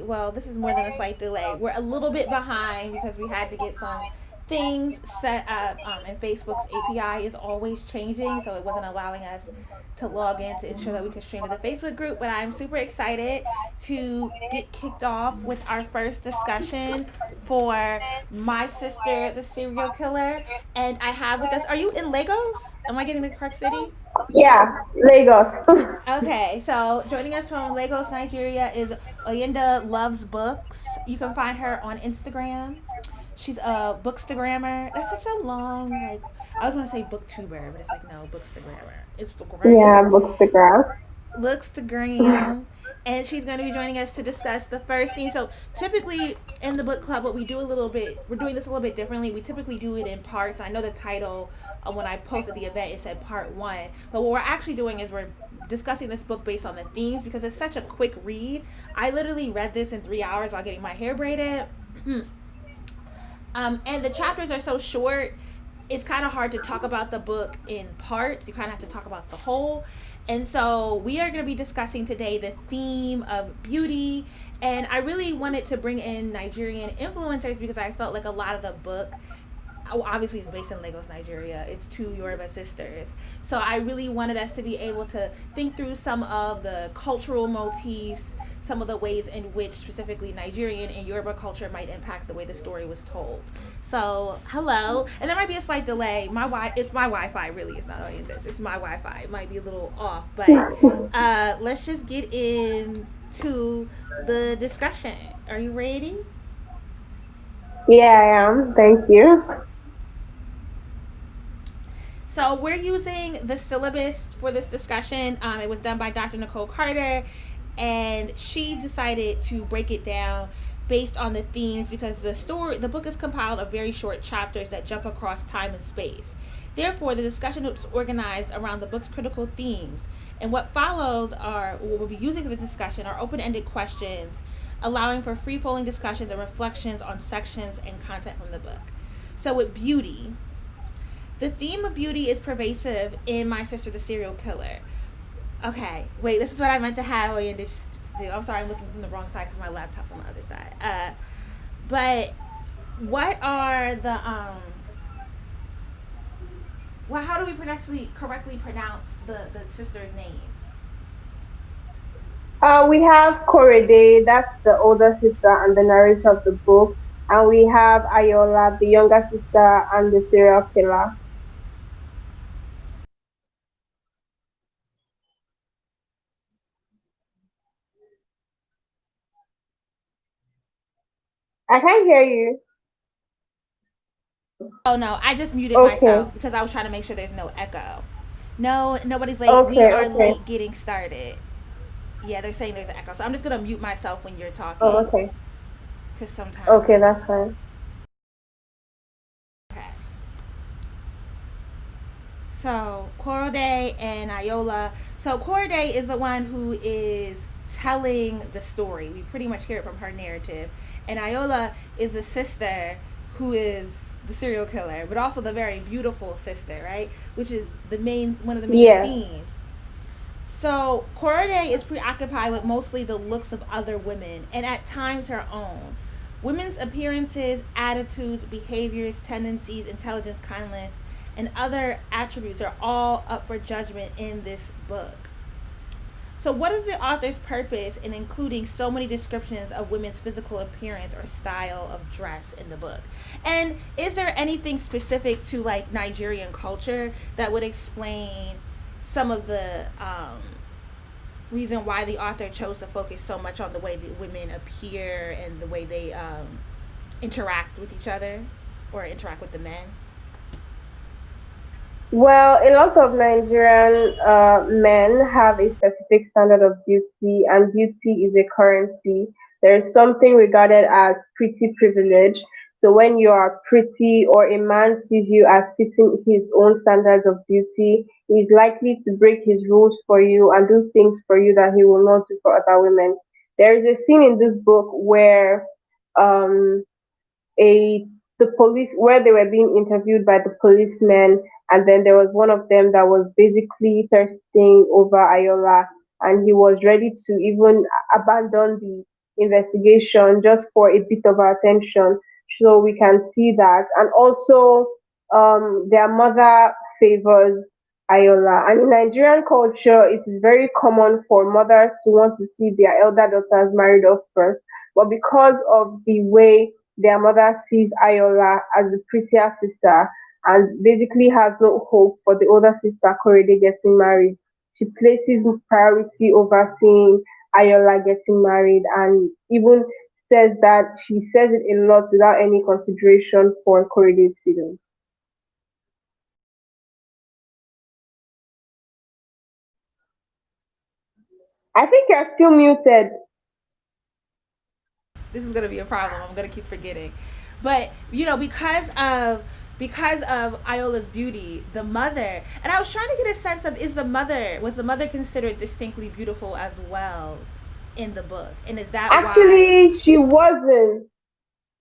well, this is more than a slight delay. We're a little bit behind because we had to get some things set up, and Facebook's API is always changing, so it wasn't allowing us to log in to ensure that we could stream to the Facebook group. But I'm super excited to get kicked off with our first discussion for My Sister, the Serial Killer. And I have with us, are you in Lagos? Am I getting the correct city? Yeah, Lagos. Okay, so joining us from Lagos, Nigeria is Oyinda Loves Books. You can find her on Instagram. She's a bookstagrammer. That's such a long, like, I was going to say booktuber, but it's like, no, bookstagrammer. It's great. Yeah, Bookstagram. Looks to Graham. And she's going to be joining us to discuss the first theme. So typically in the book club, what we do a little bit, we're doing this a little bit differently. We typically do it in parts. I know the title, when I posted the event, it said part one. But what we're actually doing is we're discussing this book based on the themes because it's such a quick read. I literally read this in 3 hours while getting my hair braided. And the chapters are so short, it's kind of hard to talk about the book in parts. You kind of have to talk about the whole. And so we are going to be discussing today the theme of beauty. And I really wanted to bring in Nigerian influencers because I felt like a lot of the book, obviously it's based in Lagos, Nigeria. It's two Yoruba sisters. So I really wanted us to be able to think through some of the cultural motifs, some of the ways in which specifically Nigerian and Yoruba culture might impact the way the story was told. So hello, and there might be a slight delay. It's my Wi-Fi. Really, it's not on this. It's my Wi-Fi. It might be a little off, but let's just get into the discussion. Are you ready? Yeah, I am. Thank you. So we're using the syllabus for this discussion. It was done by Dr. Nicole Carter, and she decided to break it down based on the themes because the book is compiled of very short chapters that jump across time and space. Therefore, the discussion is organized around the book's critical themes, and what follows are what we'll be using for the discussion are open-ended questions, allowing for free-flowing discussions and reflections on sections and content from the book. So, with beauty, the theme of beauty is pervasive in My Sister, the Serial Killer. Okay, wait, this is what I meant to have Oyinda do. I'm sorry, I'm looking from the wrong side because my laptop's on the other side. But what are well, how do we correctly pronounce the sisters' names? We have Korede, that's the older sister and the narrator of the book. And we have Ayola, the younger sister and the serial killer. I can't hear you. Oh no, I just muted Okay. myself because I was trying to make sure there's no echo. No, nobody's late. We Okay, are okay. late getting started. Yeah, they're saying there's an echo, so I'm just gonna mute myself when you're Oh, talking okay. because sometimes Okay, there's that's a. fine. Okay. So Korode and Iola. So Korode is the one who is telling the story. We pretty much hear it from her narrative, and Iola is the sister who is the serial killer, but also the very beautiful sister, right? Which is the main one of the main Yes. themes. So Korode is preoccupied with mostly the looks of other women and at times her own. Women's appearances, attitudes, behaviors, tendencies, intelligence, kindness, and other attributes are all up for judgment in this book. So, what is the author's purpose in including so many descriptions of women's physical appearance or style of dress in the book? And is there anything specific to like Nigerian culture that would explain some of the reason why the author chose to focus so much on the way that women appear and the way they interact with each other or interact with the men? Well, a lot of Nigerian men have a specific standard of beauty, and beauty is a currency. There is something regarded as pretty privilege. So when you are pretty or a man sees you as fitting his own standards of beauty, he's likely to break his rules for you and do things for you that he will not do for other women. There is a scene in this book where um, a the police where they were being interviewed by the policemen, and then there was one of them that was basically thirsting over Ayola, and he was ready to even abandon the investigation just for a bit of our attention, so we can see that. And also, their mother favors Ayola. And in Nigerian culture, it is very common for mothers to want to see their elder daughters married off first. But because of the way their mother sees Ayola as the prettier sister and basically has no hope for the older sister Korede getting married, she places priority over seeing Ayola getting married, and even says that she says it a lot without any consideration for Korede's feelings. I think you're still muted. This is gonna be a problem. I'm gonna keep forgetting. But because of Iola's beauty, the mother, and I was trying to get a sense of, was the mother considered distinctly beautiful as well in the book, and is that why? Actually, she wasn't,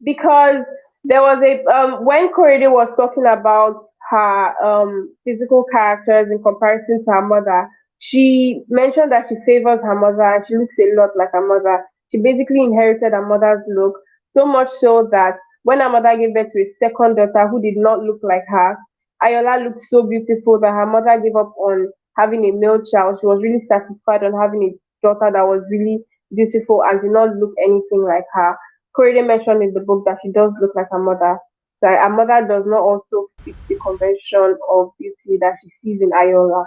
because there was a when Korede was talking about her physical characters in comparison to her mother, she mentioned that she favors her mother and she looks a lot like her mother. She basically inherited her mother's look, so much so that when her mother gave birth to a second daughter who did not look like her, Ayola looked so beautiful that her mother gave up on having a male child. She was really satisfied on having a daughter that was really beautiful and did not look anything like her. Corey mentioned in the book that she does look like her mother. So her mother does not also fit the convention of beauty that she sees in Ayola.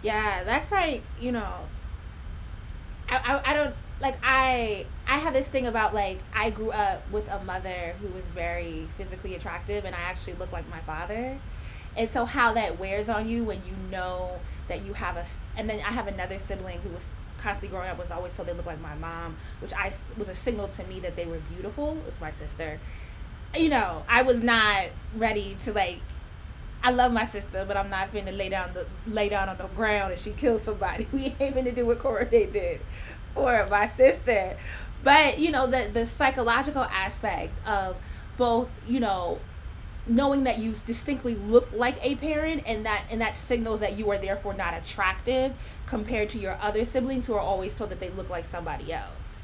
Yeah, that's like, I don't like I have this thing about, like, I grew up with a mother who was very physically attractive, and I actually look like my father. And so how that wears on you when you know that you have and then I have another sibling who was constantly growing up, was always told they look like my mom, which I was a signal to me that they were beautiful. It's my sister. I was not ready to, like, I love my sister, but I'm not finna lay down on the ground and she kills somebody. We ain't finna do what Cora did for my sister. But the psychological aspect of both, knowing that you distinctly look like a parent, and that signals that you are therefore not attractive compared to your other siblings who are always told that they look like somebody else.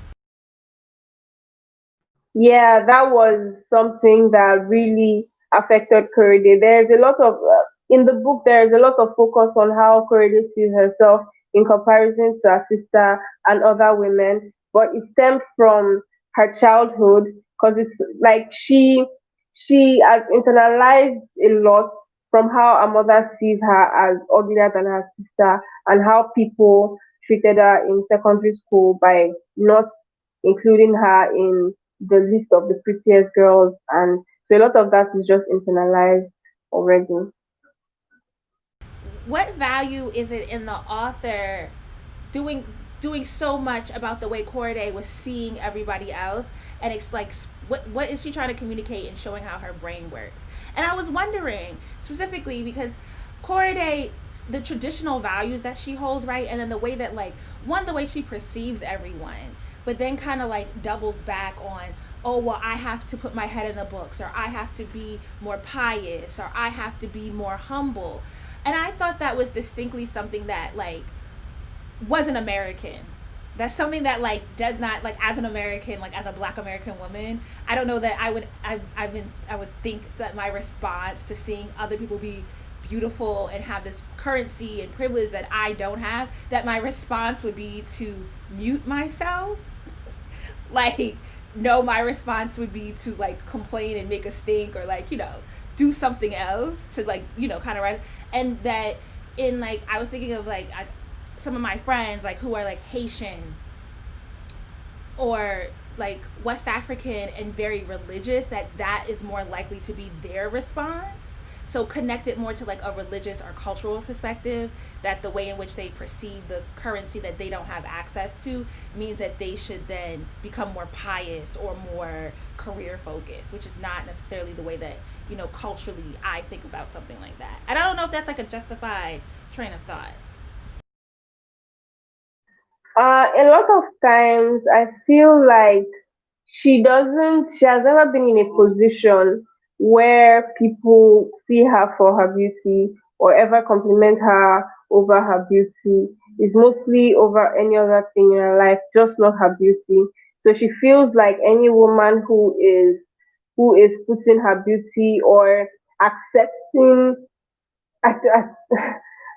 Yeah, that was something that really affected Korede. There's a lot of in the book. There is a lot of focus on how Korede sees herself in comparison to her sister and other women, but it stemmed from her childhood, because it's like she has internalized a lot from how her mother sees her as uglier than her sister, and how people treated her in secondary school by not including her in the list of the prettiest girls. And so a lot of that is just internalized already. What value is it in the author doing doing so much about the way Corday was seeing everybody else, and it's like, what is she trying to communicate and showing how her brain works? And I was wondering specifically because Corday, the traditional values that she holds, right, and then the way that, like, the way she perceives everyone, but then kind of like doubles back on, oh well, I have to put my head in the books, or I have to be more pious, or I have to be more humble. And I thought that was distinctly something that, like, wasn't American. That's something that, like, does not, like, as an American, like, as a Black American woman, I don't know that I would think that my response to seeing other people be beautiful and have this currency and privilege that I don't have, that my response would be to mute myself. Like, no, my response would be to, like, complain and make a stink, or, like, do something else to, like, kind of rise. And that, in, like, I was thinking of, like, some of my friends, like, who are, like, Haitian or, like, West African and very religious, that is more likely to be their response. So connect it more to, like, a religious or cultural perspective, that the way in which they perceive the currency that they don't have access to means that they should then become more pious or more career focused, which is not necessarily the way that, culturally I think about something like that. And I don't know if that's, like, a justified train of thought. A lot of times I feel like she has never been in a position where people see her for her beauty or ever compliment her over her beauty. is mostly over any other thing in her life, just not her beauty. So she feels like any woman who is putting her beauty or accepting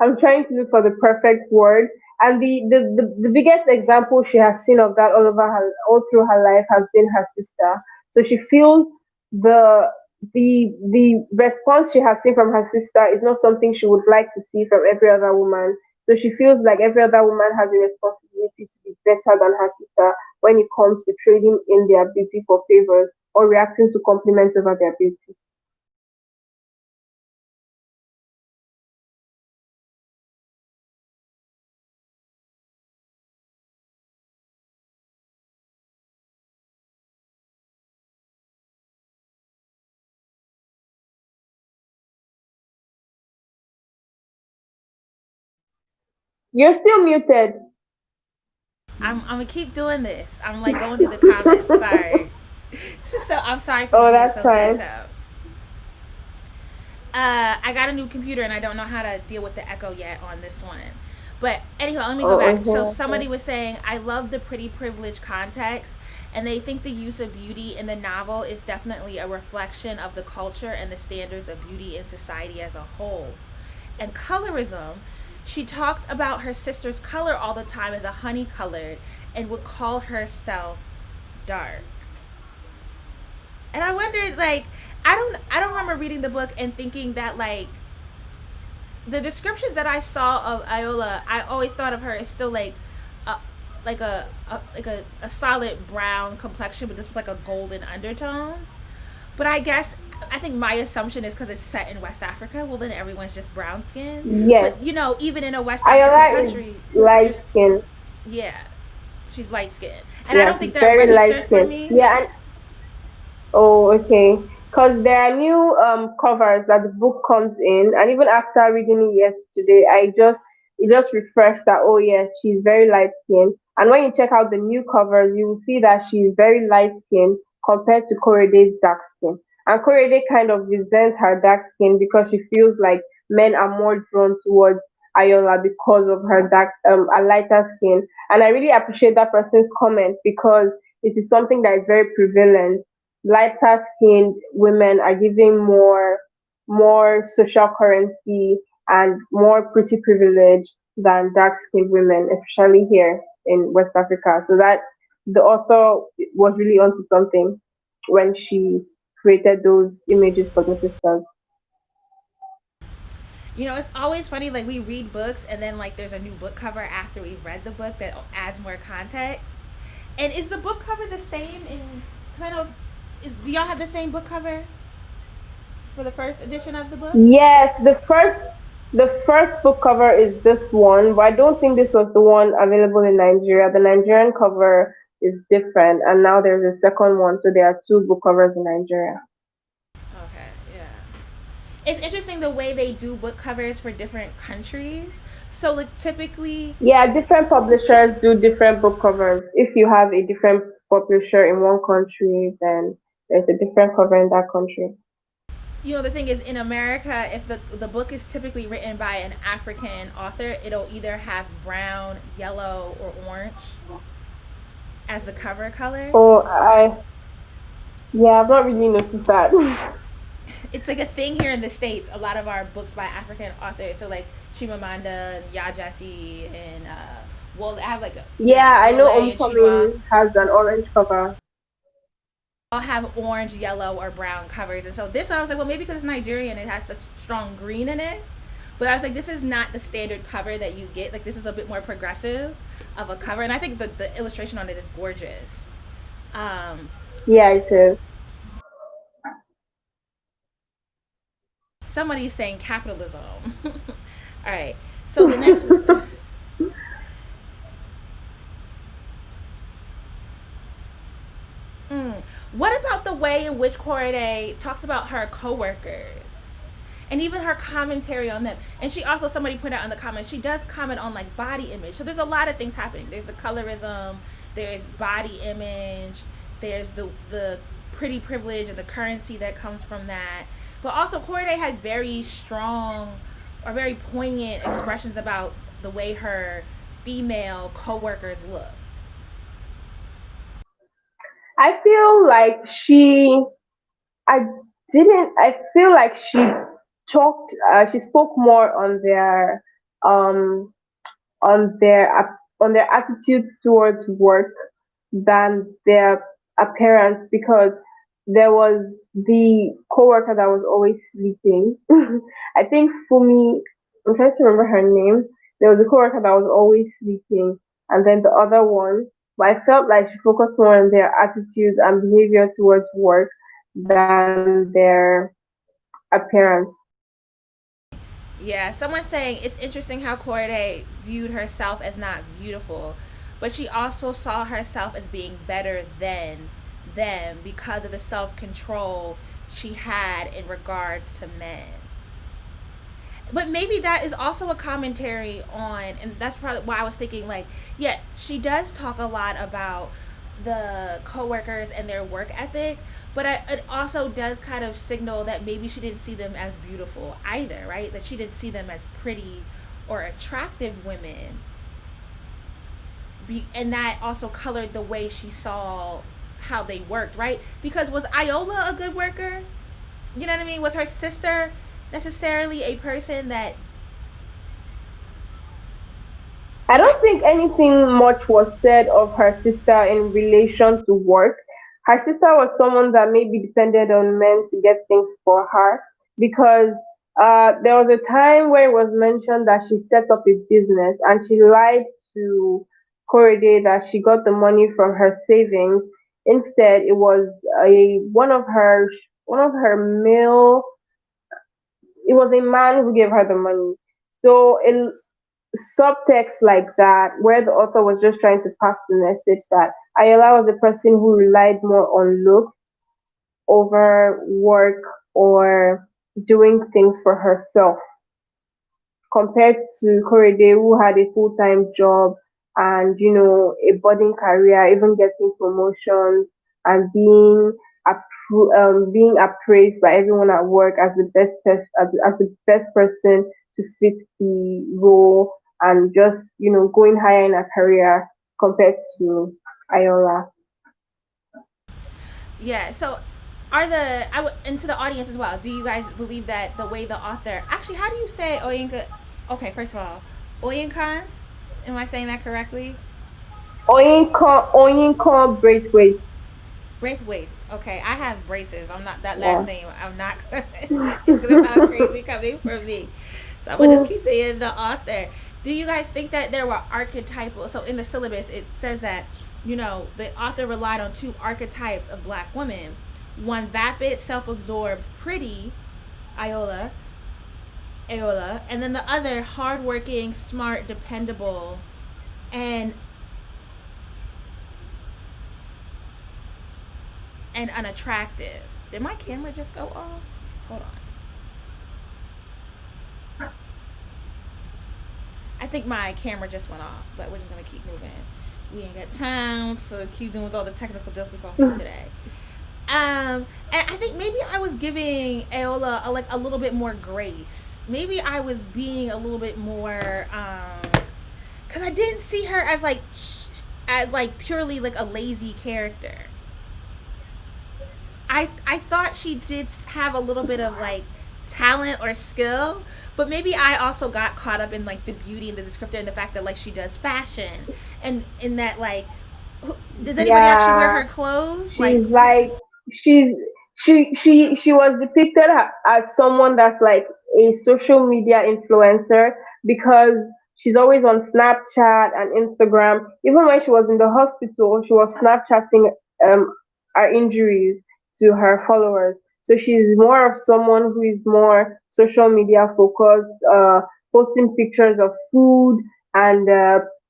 I'm trying to look for the perfect word. And the biggest example she has seen of that all through her life has been her sister. So she feels the the response she has seen from her sister is not something she would like to see from every other woman. So she feels like every other woman has a responsibility to be better than her sister when it comes to trading in their beauty for favors or reacting to compliments over their beauty. You're still muted. I'm gonna keep doing this. I'm like going through the comments. Sorry. So I'm sorry for Oh, being that's so dead. fine. So I got a new computer and I don't know how to deal with the echo yet on this one. But anyhow, let me go Oh, back. So okay. somebody was saying, I love the pretty privileged context, and they think the use of beauty in the novel is definitely a reflection of the culture and the standards of beauty in society as a whole. And colorism, she talked about her sister's color all the time as a honey colored and would call herself dark. And I wondered, like, I don't remember reading the book and thinking that, like, the descriptions that I saw of Iola, I always thought of her as still a a solid brown complexion, but this was like a golden undertone. But I guess I think my assumption is because it's set in West Africa. Well, then everyone's just brown skin. Yes. But even in a West African Ayola is country, light there's skin. yeah, she's light skinned, and I Yeah, don't she's think that very light registered for skin. me. Yeah, and oh, okay. Because there are new covers that the book comes in, and even after reading it yesterday, it just refreshed that, oh yes, she's very light skinned. And when you check out the new covers, you will see that she's very light skinned compared to Korede's dark skin. And Korede kind of resents her dark skin because she feels like men are more drawn towards Ayola because of her a lighter skin. And I really appreciate that person's comment because it is something that is very prevalent. Lighter skinned women are giving more social currency and more pretty privilege than dark skinned women, especially here in West Africa. So that the author was really onto something when she created those images for the sisters. It's always funny. Like we read books, and then like there's a new book cover after we've read the book that adds more context. And is the book cover the same in? Because I know, do y'all have the same book cover for the first edition of the book? Yes, the first book cover is this one, but I don't think this was the one available in Nigeria. The Nigerian cover is different, and now there's a second one, so there are two book covers in Nigeria. Okay, yeah. It's interesting the way they do book covers for different countries. So like typically, Yeah, different publishers do different book covers. If you have a different publisher in one country, then there's a different cover in that country. the thing is in America, if the book is typically written by an African author, it'll either have brown, yellow, or orange as the cover color. Oh, yeah, I've not really noticed that. It's like a thing here in the States. A lot of our books by African authors, so like Chimamanda and Yajasi and well, I have like Yeah, I Wole know and Chinua, Homecoming has an orange cover. all have orange, yellow, or brown covers. And so this one, I was like, well, maybe because it's Nigerian, it has such strong green in it. But I was like, this is not the standard cover that you get. Like, this is a bit more progressive of a cover. And I think the illustration on it is gorgeous. Um, Yeah, it is. Somebody's saying capitalism. All right. So the next. Mm. What about the way in which Corday talks about her coworkers? And even her commentary on them. And she also, somebody put out in the comments, she does comment on like body image. So there's a lot of things happening. There's the colorism, there's body image, there's the pretty privilege and the currency that comes from that. But also Corday had very strong or very poignant expressions about the way her female coworkers looked? I feel like I I feel like she spoke more um, on their attitude towards work than their appearance, because there was the coworker that was always sleeping. I think for me, I'm trying to remember her name. There was a coworker that was always sleeping, and then the other one. But I felt like she focused more on their attitudes and behavior towards work than their appearance. Yeah, someone's saying it's interesting how Corday viewed herself as not beautiful, but she also saw herself as being better than them because of the self control she had in regards to men. But maybe that is also a commentary on, and that's probably why I was thinking, like, yeah, she does talk a lot about the coworkers and their work ethic, but it also does kind of signal that maybe she didn't see them as beautiful either, right? That she didn't see them as pretty or attractive women, and that also colored the way she saw how they worked, right? Because was Iola a good worker? You know what I mean? Was her sister necessarily a person that I was her? don't think anything much was said of her sister in relation to work. Her sister was someone that maybe depended on men to get things for her, because there was a time where it was mentioned that she set up a business and she lied to Korede that she got the money from her savings. Instead, it was a one of her male. It was a man who gave her the money. So in subtext like that, where the author was just trying to pass the message that Ayala was a person who relied more on looks over work or doing things for herself, compared to Korede, who had a full-time job and a budding career, even getting promotions and being appraised by everyone at work as the as the best person to fit the role, and just going higher in her career compared to Iola. Yeah. So, are the I would and to the audience as well. Do you guys believe that the way the author actually? How do you say Oyinka? Okay, first of all, Oyinkan. Am I saying that correctly? Oyinkan Braithwaite. Braithwaite. Okay, I have braces. I'm not that last Yeah. name. I'm not. It's gonna sound crazy coming from me. So I'm gonna just keep saying the author. Do you guys think that there were archetypal? So in the syllabus, it says that the author relied on two archetypes of black women: one vapid, self-absorbed, pretty, Iola, Aola, and then the other hardworking, smart, dependable, and unattractive. Did my camera just go off? Hold on. I think my camera just went off, but we're just gonna keep moving. We ain't got time to keep doing with all the technical difficulties today. And I think maybe I was giving Aola like a little bit more grace. Maybe I was being a little bit more, because I didn't see her as like purely like a lazy character. I thought she did have a little bit of like talent or skill, but maybe I also got caught up in like the beauty and the descriptor and the fact that like she does fashion, and in that like does anybody actually wear Yeah, her clothes? Like she's like she's she was depicted as someone that's like a social media influencer, because she's always on Snapchat and Instagram. Even when she was in the hospital, she was Snapchatting um her injuries to her followers. So she's more of someone who is more social media focused, posting pictures of food and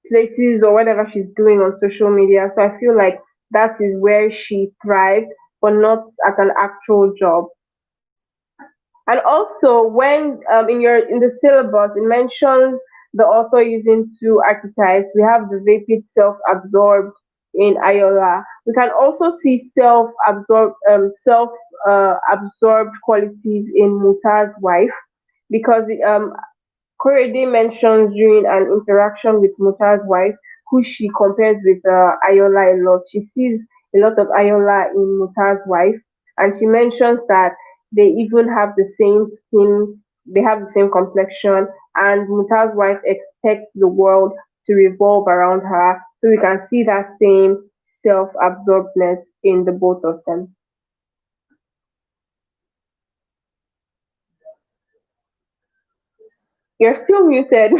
places or whatever she's doing on social media. So I feel like that is where she thrived, but not at an actual job. And also, when in the syllabus it mentions the author using two archetypes. We have the vapid self-absorbed in Ayola. We can also see self absorbed qualities in Muta's wife, because Korede mentions during an interaction with Muta's wife, who she compares with Ayola a lot. She sees a lot of Ayola in Muta's wife, and she mentions that they even have the same skin, they have the same complexion, and Muta's wife expects the world to revolve around her. So we can see that same self-absorbedness in the both of them. You're still muted.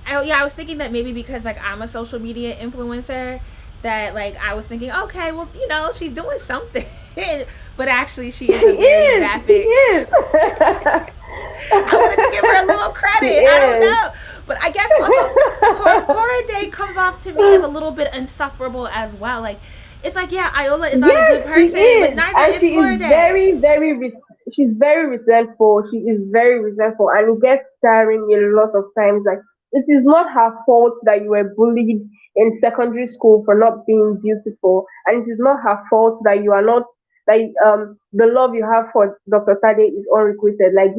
Yeah, I was thinking that maybe because like I'm a social media influencer, that like I was thinking, okay, well, she's doing something, but actually she She is a very is. She vapid. is. I wanted to give her a little She credit. I don't is. know, but I guess also Cora Day comes off to me as a little bit insufferable as well. Like it's like, yeah, Iola is not a good Yes, she person, but is, neither and is she is Cora Day. she's very resentful. She is very resentful, and it gets tiring a lot of times. Like it is not her fault that you were bullied in secondary school for not being beautiful, and it is not her fault that you are not that the love you have for Dr. Tade is unrequited. Like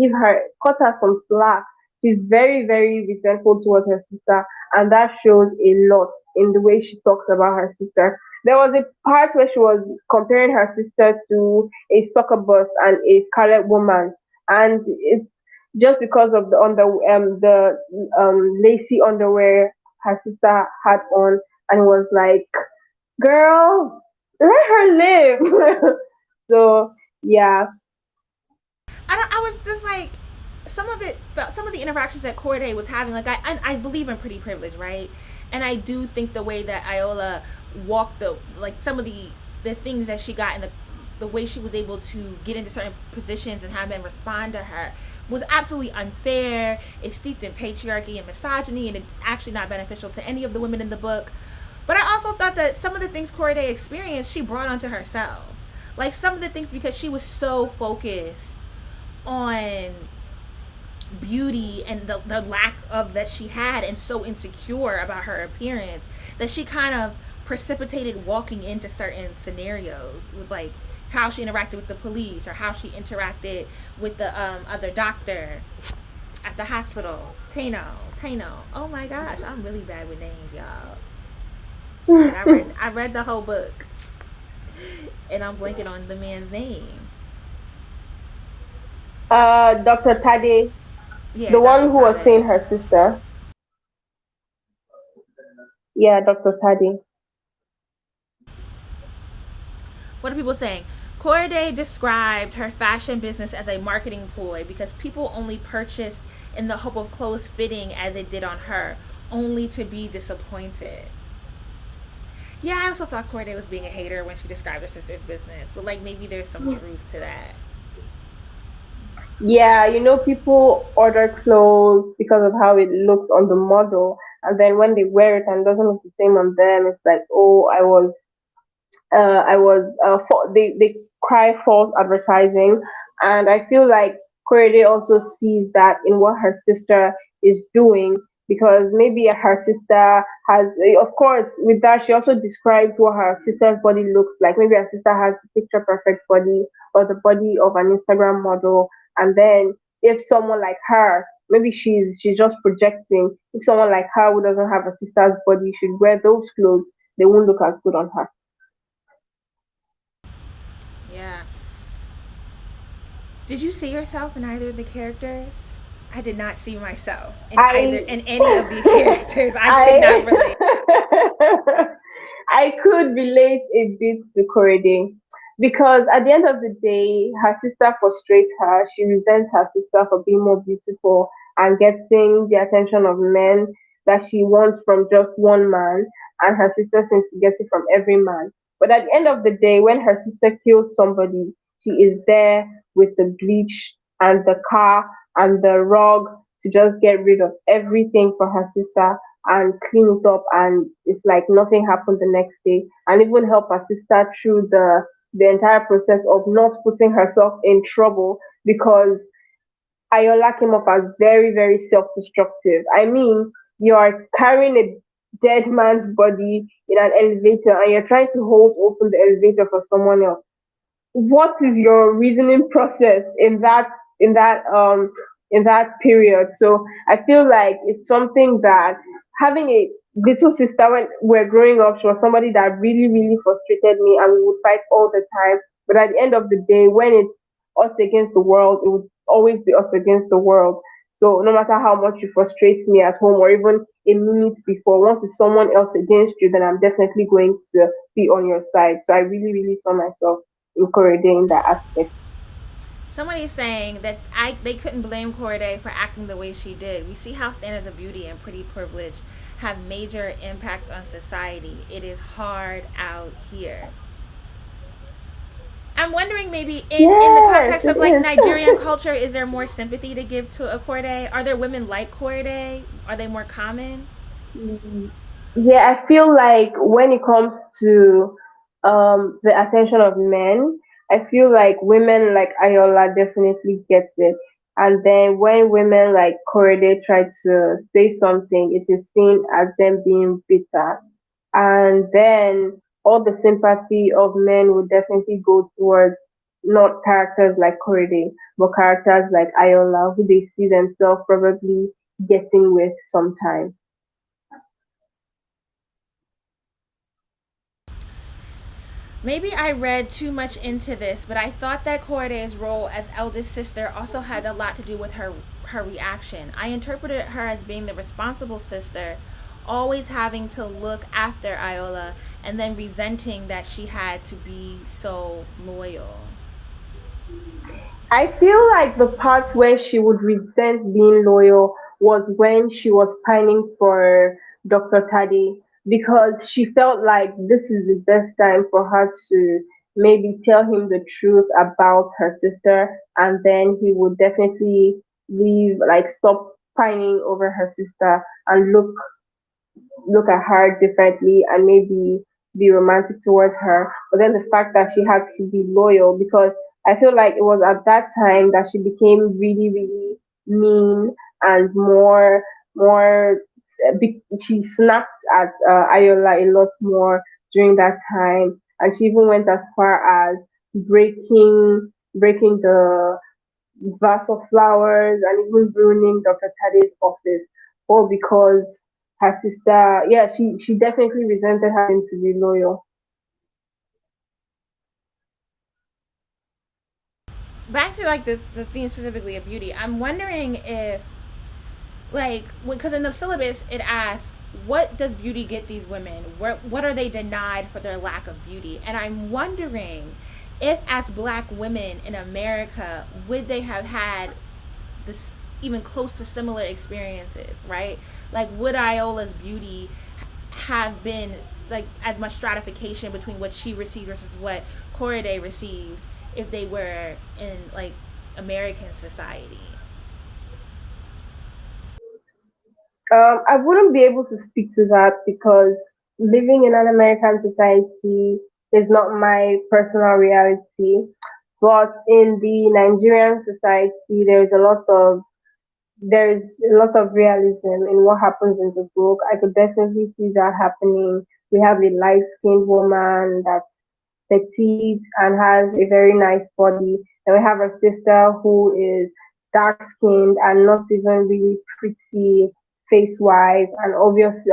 cut her some slack. She's very resentful towards her sister, and that shows a lot in the way she talks about her sister. There was a part where she was comparing her sister to a soccer bus and a scarlet woman, and it's just because of the lacy underwear her sister had on, and it was like, girl, let her live. So yeah. I was just like, some of the interactions that Corday was having, like I believe in pretty privilege, right? And I do think the way that Iola walked like some of the things that she got in the way she was able to get into certain positions and have men respond to her was absolutely unfair. It's steeped in patriarchy and misogyny, and it's actually not beneficial to any of the women in the book. But I also thought that some of the things Corday experienced, she brought onto herself. Like some of the things, because she was so focused on beauty and the lack of that she had, and so insecure about her appearance, that she kind of precipitated walking into certain scenarios with like how she interacted with the police, or how she interacted with the other doctor at the hospital. Tano. Oh my gosh, I'm really bad with names, y'all. Like I read the whole book, and I'm blanking on the man's name. Dr. Tade, Yeah, the one Dr. who was Tade. saying her sister. Yeah, Dr. Tade. What are people saying? Corday described her fashion business as a marketing ploy because people only purchased in the hope of clothes fitting as it did on her, only to be disappointed. Yeah, I also thought Corday was being a hater when she described her sister's business, but like maybe there's some truth to that. Yeah, people order clothes because of how it looks on the model, and then when they wear it and it doesn't look the same on them, it's like, oh, they cry false advertising, and I feel like Korede also sees that in what her sister is doing, because maybe her sister has, of course, with that she also describes what her sister's body looks like. Maybe her sister has the picture perfect body, or the body of an Instagram model, and then if someone like her, maybe she's just projecting, if someone like her who doesn't have a sister's body should wear those clothes, they won't look as good on her. Yeah. Did you see yourself in either of the characters? I did not see myself I in any of the characters. I could not relate. I I could relate a bit to Korede, because at the end of the day, her sister frustrates her. She resents her sister for being more beautiful and getting the attention of men that she wants from just one man, and her sister seems to get it from every man. But at the end of the day, when her sister kills somebody, she is there with the bleach and the car and the rug to just get rid of everything for her sister and clean it up, and it's like nothing happened the next day, and even help her sister through the entire process of not putting herself in trouble, because Ayola came off as very self-destructive. I mean, you're carrying a dead man's body in an elevator and you're trying to hold open the elevator for someone else. What is your reasoning process in that in that period. So I feel like it's something that having a little sister when we're growing up, she was somebody that really, really frustrated me, and we would fight all the time. But at the end of the day, when it's us against the world, it would always be us against the world. So no matter how much you frustrate me at home or even a minute before, once it's someone else against you, then I'm definitely going to be on your side. So I really, really saw myself encouraging that aspect. Somebody is saying that they couldn't blame Corday for acting the way she did. We see how standards of beauty and pretty privilege have major impact on society. It is hard out here. I'm wondering maybe in the Yes, context it of like Nigerian is. culture, is there more sympathy to give to a Corday? Are there women like Corday? Are they more common? Yeah, I feel like when it comes to the attention of men, I feel like women like Ayola definitely gets it. And then when women like Korede try to say something, it is seen as them being bitter. And then all the sympathy of men would definitely go towards not characters like Korede, but characters like Ayola, who they see themselves probably getting with sometimes. Maybe I read too much into this, but I thought that Corday's role as eldest sister also had a lot to do with her reaction. I interpreted her as being the responsible sister, always having to look after Iola and then resenting that she had to be so loyal. I feel like the part where she would resent being loyal was when she was pining for Dr. Tade because she felt like this is the best time for her to maybe tell him the truth about her sister, and then he would definitely leave, like stop pining over her sister and look at her differently and maybe be romantic towards her. But then the fact that she had to be loyal, because I feel like it was at that time that she became really, really mean and she snapped at Ayola a lot more during that time. And she even went as far as breaking the vase of flowers and even ruining Dr. Tade's office, all because her sister, yeah, she definitely resented having to be loyal. Back to like this the theme specifically of beauty. I'm wondering if like because in the syllabus it asks what does beauty get these women? What are they denied for their lack of beauty? And I'm wondering if as black women in America would they have had this even close to similar experiences, right? Like would Iola's beauty have been like as much stratification between what she receives versus what Corday receives if they were in like American society? I wouldn't be able to speak to that because living in an American society is not my personal reality. But in the Nigerian society, there's a lot of realism in what happens in the book. I could definitely see that happening. We have a light skinned woman that's petite and has a very nice body. And we have a sister who is dark skinned and not even really pretty face wise. And obviously,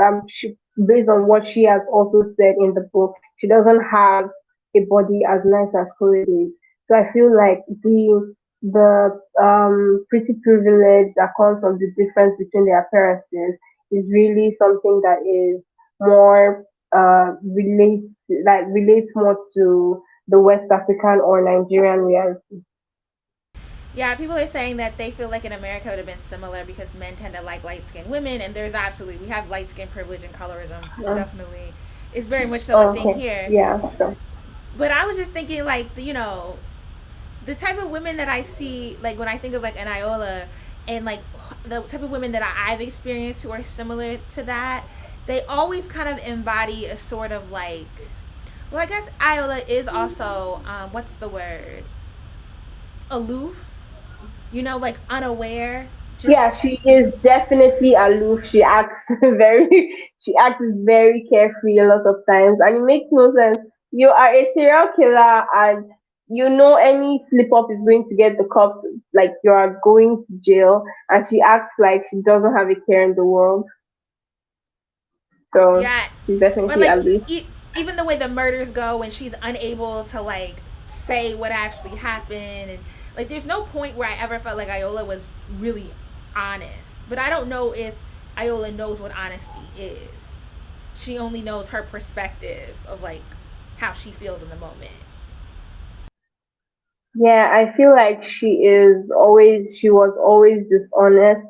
based on what she has also said in the book, she doesn't have a body as nice as Chloe is. So I feel like the pretty privilege that comes from the difference between the appearances is really something that is more relates more to the West African or Nigerian reality. Yeah, people are saying that they feel like in America it would have been similar because men tend to like light skinned women, and there's absolutely we have light skin privilege and colorism. Yeah. Definitely, it's very much so a Oh, thing okay. here. Yeah. So. But I was just thinking, like the type of women that I see, like when I think of like an Iola, and like the type of women that I've experienced who are similar to that, they always kind of embody a sort of like, well, I guess Iola is also what's the word, aloof, like unaware, just Yeah, she is definitely aloof. She acts she acts very carefree a lot of times, and it makes no sense. You are a serial killer, and any slip up is going to get the cops, like you are going to jail, and she acts like she doesn't have a care in the world. So Yeah, she's or definitely like ugly. even the way the murders go when she's unable to like say what actually happened, and like there's no point where I ever felt like Iola was really honest. But I don't know if Iola knows what honesty is. She only knows her perspective of like how she feels in the moment. Yeah, I feel like she was always dishonest,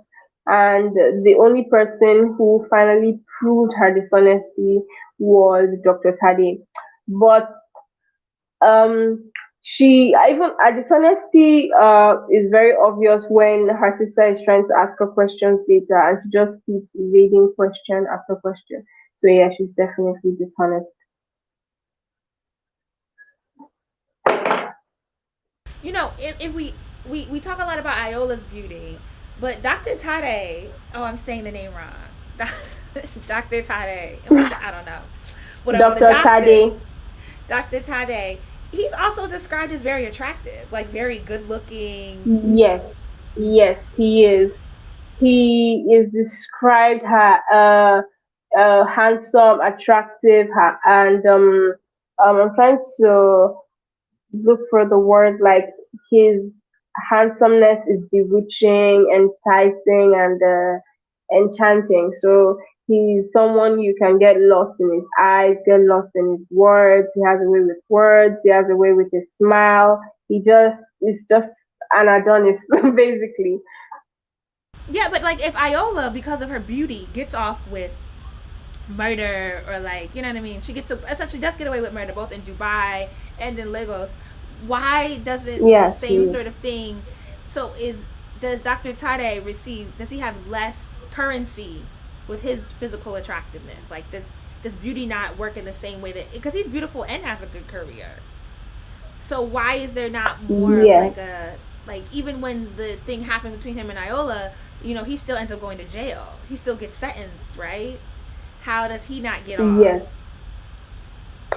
and the only person who finally proved her dishonesty was Dr. Tade. But um, even her dishonesty is very obvious when her sister is trying to ask her questions later, and she just keeps evading question after question. So yeah, she's definitely dishonest. If we talk a lot about Iola's beauty, but Dr. Tade, oh, I'm saying the name wrong. Dr. Tade, I don't know. Whatever, the Dr. doctor, Tade. Dr. Tade, he's also described as very attractive, like very good looking. Yes, yes, he is. He is described handsome, attractive, and I'm trying to look for the word, like his handsomeness is bewitching, enticing, and enchanting. So he's someone you can get lost in his eyes, get lost in his words. He has a way with words. He has a way with his smile. He just is just an Adonis, basically. Yeah, but like if Iola, because of her beauty, gets off with murder or like you know what I mean, she gets to essentially does get away with murder both in Dubai and in Lagos. Why doesn't the Yes, same he, sort of thing? So is does Dr. Tade receive? Does he have less currency with his physical attractiveness? Like does beauty not work in the same way that because he's beautiful and has a good career? So why is there not more of yes, like a like even when the thing happened between him and Iola, he still ends up going to jail. He still gets sentenced, right? How does he not get off? yes.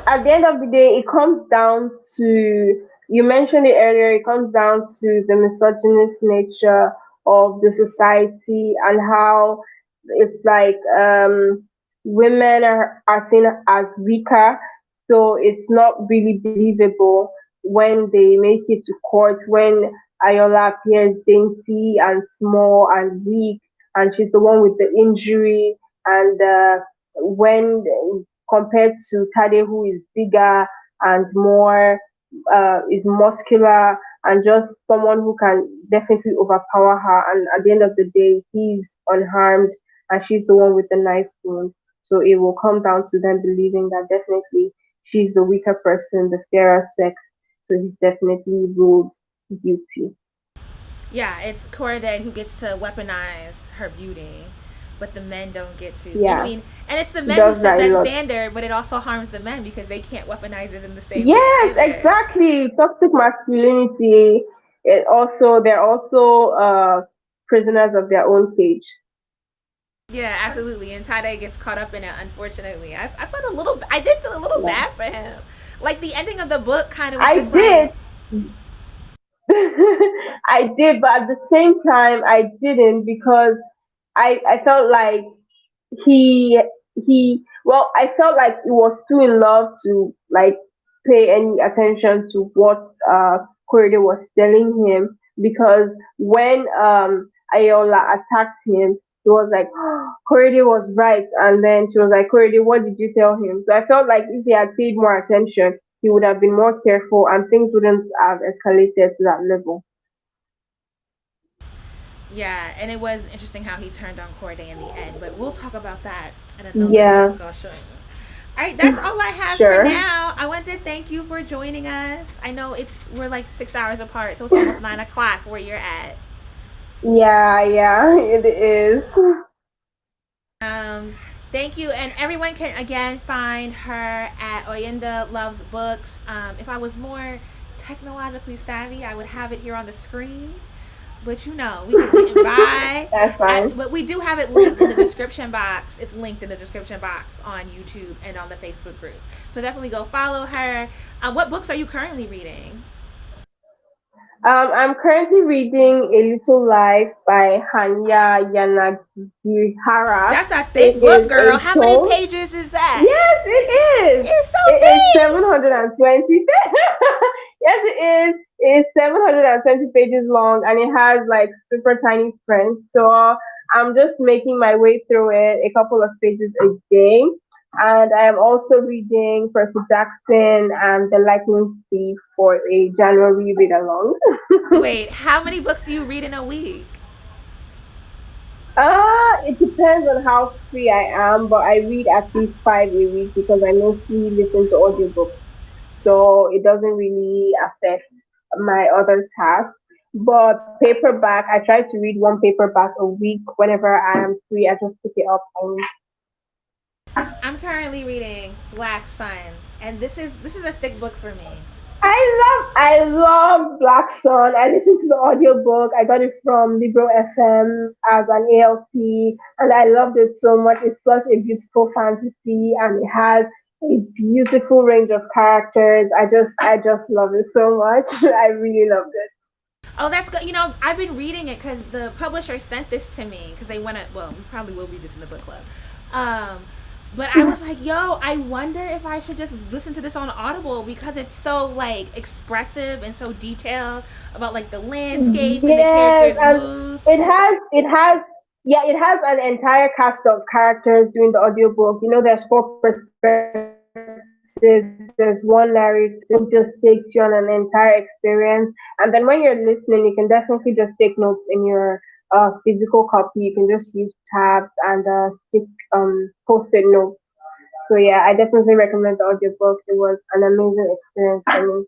At the end of the day, it comes down to, you mentioned it earlier, it comes down to the misogynist nature of the society, and how it's like women are seen as weaker, so it's not really believable when they make it to court, when Ayola appears dainty and small and weak, and she's the one with the injury, and when compared to Tade, who is bigger and more is muscular, and just someone who can definitely overpower her. And at the end of the day, he's unharmed and she's the one with the knife wound. So it will come down to them believing that definitely she's the weaker person, the fairer sex. So he's definitely ruled guilty. Yeah, it's Corday who gets to weaponize her beauty, but the men don't get to. And I Yeah, mean, and it's the he men who does set that a that lot. standard, but it also harms the men because they can't weaponize it in the same way Yes, either. exactly. Toxic masculinity. They're also prisoners of their own cage. Yeah, absolutely. And Tade gets caught up in it. Unfortunately, I felt a little. I did feel a little Yeah. bad for him. Like the ending of the book kind of was I just like, did. I did, but at the same time, I didn't, because I felt like he well, I felt like he was too in love to like pay any attention to what Korede was telling him, because when Ayola attacked him, he was like, oh, Korede was right, and then she was like, Korede, what did you tell him? So I felt like if he had paid more attention, he would have been more careful and things wouldn't have escalated to that level. yeah. And it was interesting how he turned on Corday in the end. But we'll talk about that in another Yeah, discussion. All right, that's all I have for sure. now. I want to thank you for joining us. I know we're like 6 hours apart, so it's almost 9 o'clock where you're at. Yeah, yeah, it is. Um, Thank you, and everyone can again find her at Oyenda Loves Books. If I was more technologically savvy, I would have it here on the screen. But we just getting by. That's fine. But we do have it linked in the description box. It's linked in the description box on YouTube and on the Facebook group. So definitely go follow her. What books are you currently reading? I'm currently reading A Little Life by Hanya Yanagihara. That's a It thick book, is girl. a How many tome. pages is that? Yes, it is. It's so It is thick. 720. Yes, it is. It is 720 pages long and it has like super tiny print. So I'm just making my way through it a couple of pages a day. And I am also reading Percy Jackson and The Lightning Thief for a January read along. Wait, how many books do you read in a week? It depends on how free I am, but I read at least five a week because I mostly listen to audiobooks. So it doesn't really affect my other tasks. But paperback, I try to read one paperback a week whenever I am free. I just pick it up and I'm currently reading Black Sun, and this is a thick book for me. I love Black Sun. I listened to the audiobook. I got it from Libro FM as an ALT and I loved it so much. It's such a beautiful fantasy and it has a beautiful range of characters. I just love it so much. I really loved it. Oh, that's good. I've been reading it because the publisher sent this to me because they want to. Well, we probably will read this in the book club. Um, but I was like, yo, I wonder if I should just listen to this on Audible because it's so like expressive and so detailed about like the landscape and the Yes, characters' and moods. it has an entire cast of characters doing the audiobook. There's four perspectives, there's one narrator who just takes you on an entire experience. And then when you're listening, you can definitely just take notes in your physical copy. You can just use tabs and stick post-it notes. So yeah, I definitely recommend the audiobook. It was an amazing experience for me.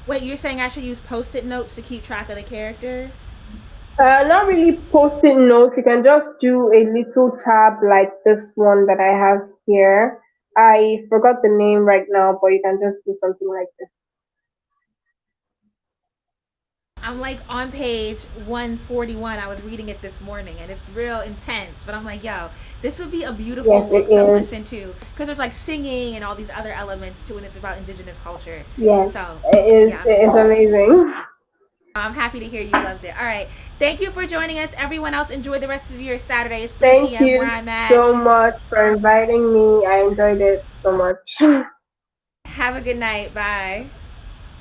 Wait, you're saying I should use post-it notes to keep track of the characters? Not really post-it notes. You can just do a little tab like this one that I have here. I forgot the name right now, but you can just do something like this. I'm like on page 141. I was reading it this morning and it's real intense. But I'm like, yo, this would be a beautiful Yes, it book to is. listen to because there's like singing and all these other elements too, and it's about indigenous culture. Yes, So, it is. yeah, It is amazing. I'm happy to hear you loved it. All right. Thank you for joining us. Everyone else, enjoy the rest of your Saturday. It's 3 Thank p.m. where you I'm at. so much for inviting me. I enjoyed it so much. Have a good night. Bye.